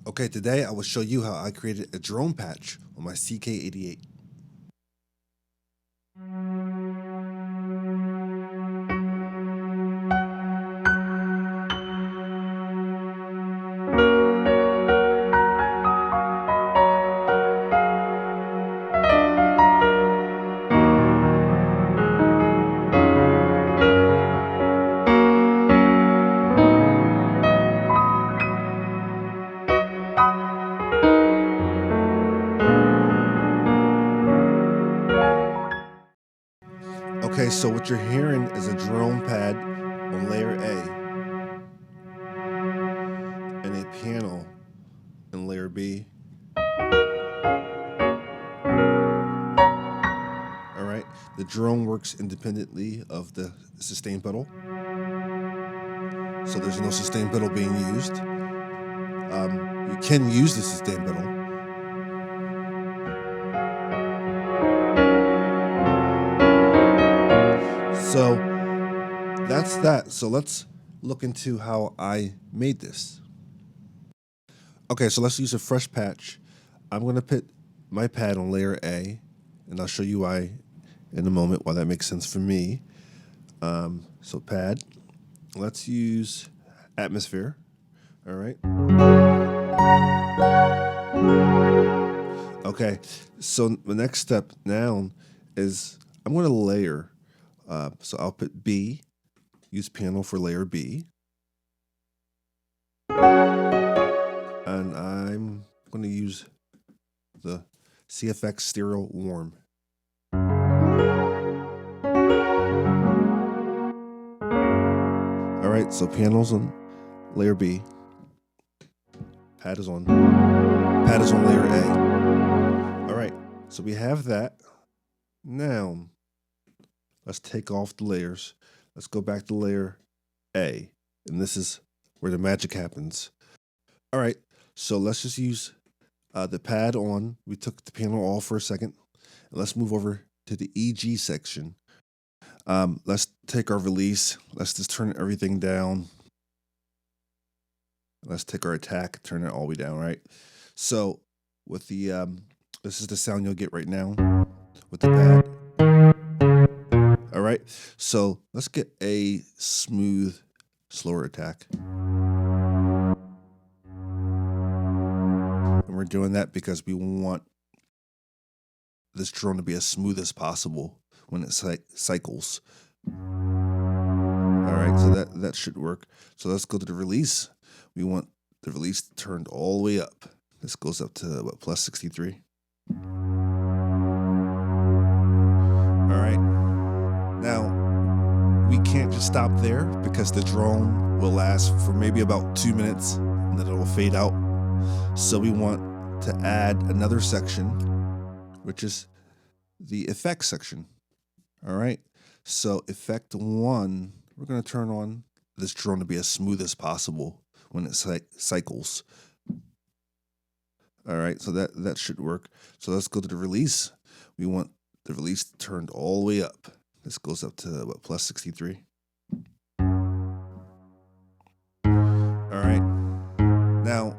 Okay, today I will show you how I created a drone patch on my CK88. Okay, so what you're hearing is a drone pad on layer A and a piano in layer B. Alright, the drone works independently of the sustain pedal, so there's no sustain pedal being used. You can use the sustain pedal. So that's that. So let's look into how I made this. Okay, so let's use a fresh patch. I'm going to put my pad on layer A, and I'll show you why in a moment, why that makes sense for me. So pad, let's use atmosphere. All right. Okay, so the next step now is I'm going to layer. So I'll put B, use piano for layer B. And I'm going to use the CFX Stereo Warm. All right, so piano's on layer B. Pad is on layer A. All right, so we have that. Now, let's take off the layers. Let's go back to layer A, and this is where the magic happens. All right, so let's just use the pad on. We took the piano off for a second, and let's move over to the EG section. Let's take our release. Let's just turn everything down. Let's take our attack, turn it all the way down, right? So with the, this is the sound you'll get right now with the pad. All right, so let's get a smooth, slower attack. And we're doing that because we want this drone to be as smooth as possible when it cycles. All right, so that should work. So let's go to the release. We want the release turned all the way up. This goes up to what, plus 63. All right. Now, we can't just stop there because the drone will last for maybe about 2 minutes and then it will fade out. So we want to add another section, which is the effects section. All right. So effect 1, we're going to turn on this drone to be as smooth as possible when it cycles. All right, so that should work. So let's go to the release. We want the release turned all the way up. This goes up to what, plus 63. All right. Now,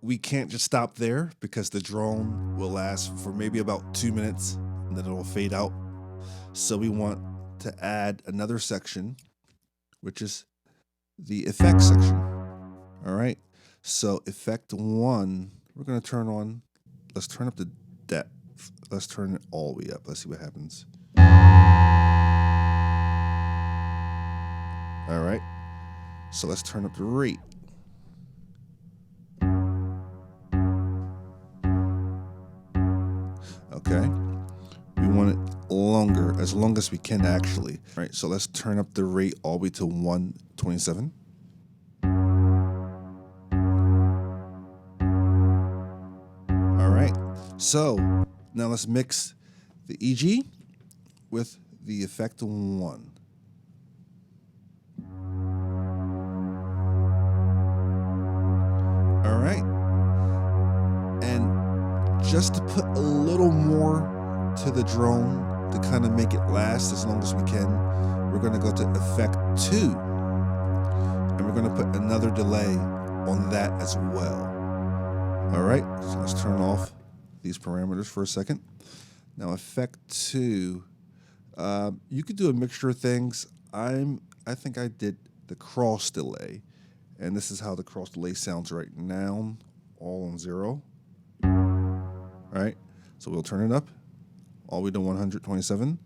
we can't just stop there because the drone will last for maybe about 2 minutes and then it will fade out. So we want to add another section, which is the effects section. All right. So effect 1, we're going to turn on, let's turn up the depth. Let's turn it all the way up. Let's see what happens. All right. So let's turn up the rate. Okay. We want it longer, as long as we can actually. All right. So let's turn up the rate all the way to 127. So now let's mix the EG with the effect 1. All right. And just to put a little more to the drone to kind of make it last as long as we can, we're going to go to effect 2. And we're going to put another delay on that as well. All right, so let's turn off these parameters for a second. Now effect 2, you could do a mixture of things. I think I did the cross delay, and this is how the cross delay sounds right now, all on 0. All right, so we'll turn it up all the way to 127.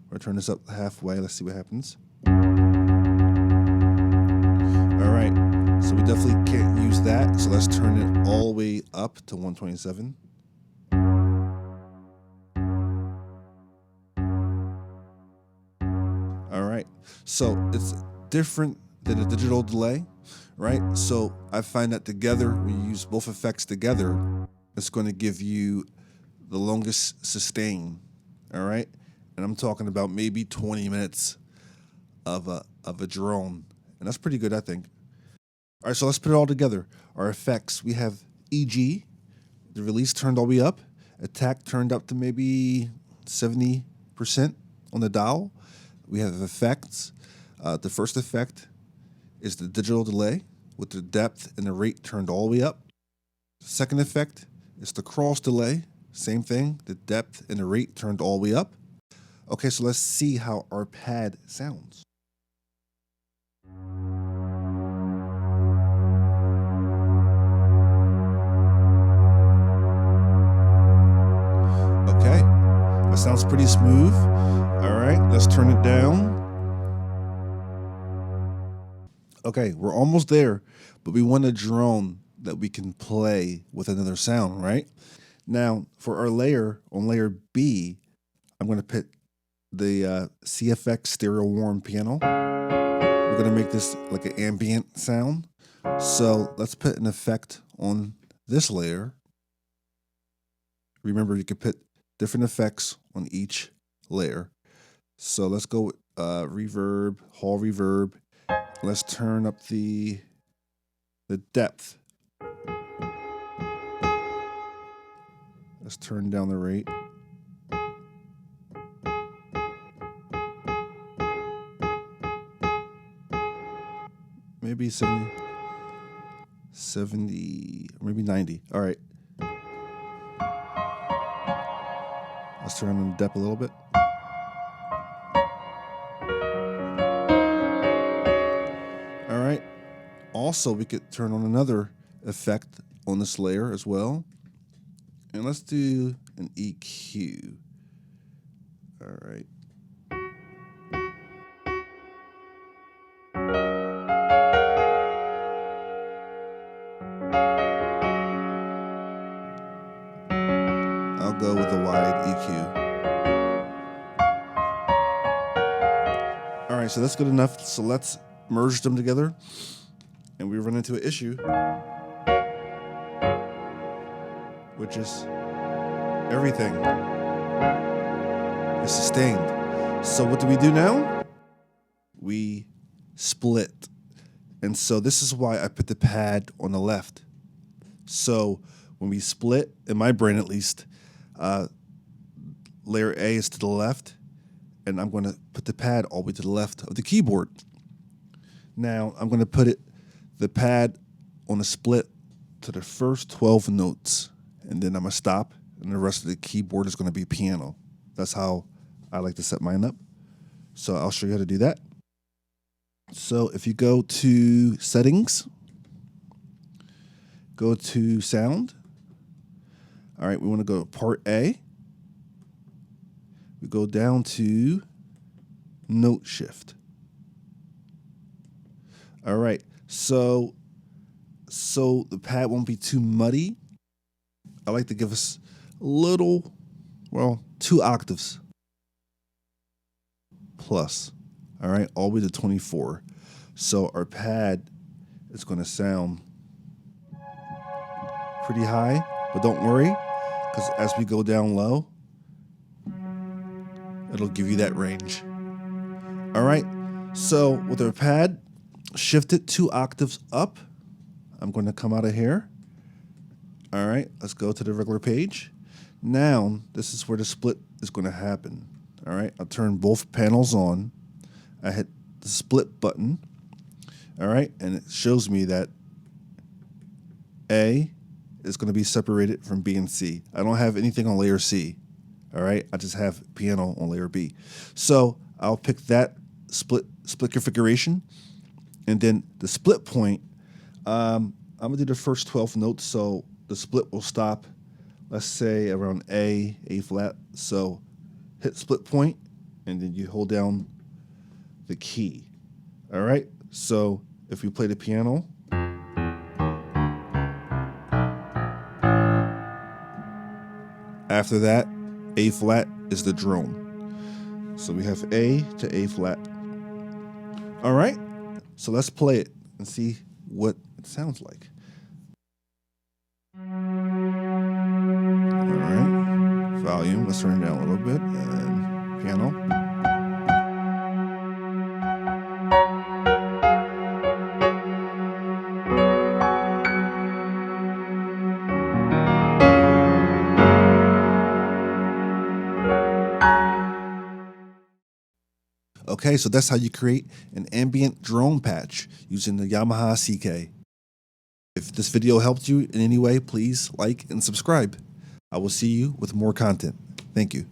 We'll turn this up halfway. Let's see what happens. All right, so we definitely can't use that. So let's turn it all the way up to 127. All right, so it's different than a digital delay, right? So I find that together, when you use both effects together, it's going to give you the longest sustain. All right, and I'm talking about maybe 20 minutes of a drone, and that's pretty good, I think. All right, so let's put it all together. Our effects, we have EG, the release turned all the way up, attack turned up to maybe 70% on the dial. We have effects. The first effect is the digital delay with the depth and the rate turned all the way up. The second effect is the cross delay. Same thing, the depth and the rate turned all the way up. Okay, so let's see how our pad sounds. Okay, that sounds pretty smooth. All right, let's turn it down. Okay, we're almost there, but we want a drone that we can play with another sound, right? Now, for our layer, on layer B, I'm going to put the CFX stereo warm piano. We're going to make this like an ambient sound. So let's put an effect on this layer. Remember, you can put different effects on each layer. So let's go with reverb, hall reverb. Let's turn up the depth. Let's turn down the rate. Maybe 70, maybe 90. All right. Let's turn on the depth a little bit. All right. Also, we could turn on another effect on this layer as well. And let's do an EQ. All right. I'll go with a wide EQ. All right, so that's good enough. So let's merge them together. And we run into an issue, which is everything is sustained. So what do we do now? We split. And so this is why I put the pad on the left. So when we split, in my brain at least, layer A is to the left, and I'm going to put the pad all the way to the left of the keyboard. Now I'm going to put the pad on the split to the first 12 notes, and then I'm going to stop, and the rest of the keyboard is going to be piano. That's how I like to set mine up. So I'll show you how to do that. So if you go to settings, go to sound. All right, we want to go to part A. We go down to note shift. All right, so the pad won't be too muddy. I like to give us a little, well, 2 octaves plus. All right, all the way to 24. So our pad is going to sound pretty high, but don't worry, because as we go down low, it'll give you that range. All right, so with our pad shifted 2 octaves up, I'm going to come out of here. All right, let's go to the regular page. Now, this is where the split is going to happen. All right, I'll turn both panels on. I hit the split button. All right, and it shows me that A is going to be separated from B and C. I don't have anything on layer C. All right, I just have piano on layer B. So I'll pick that split configuration, and then the split point. I'm gonna do the first 12 notes, so the split will stop, let's say around A flat. So hit split point, and then you hold down the key. All right. So if we play the piano. After that, A flat is the drone. So we have A to A flat. All right, so let's play it and see what it sounds like. All right, volume, let's turn it down a little bit, and piano. Okay, so that's how you create an ambient drone patch using the Yamaha CK. If this video helped you in any way, please like and subscribe. I will see you with more content. Thank you.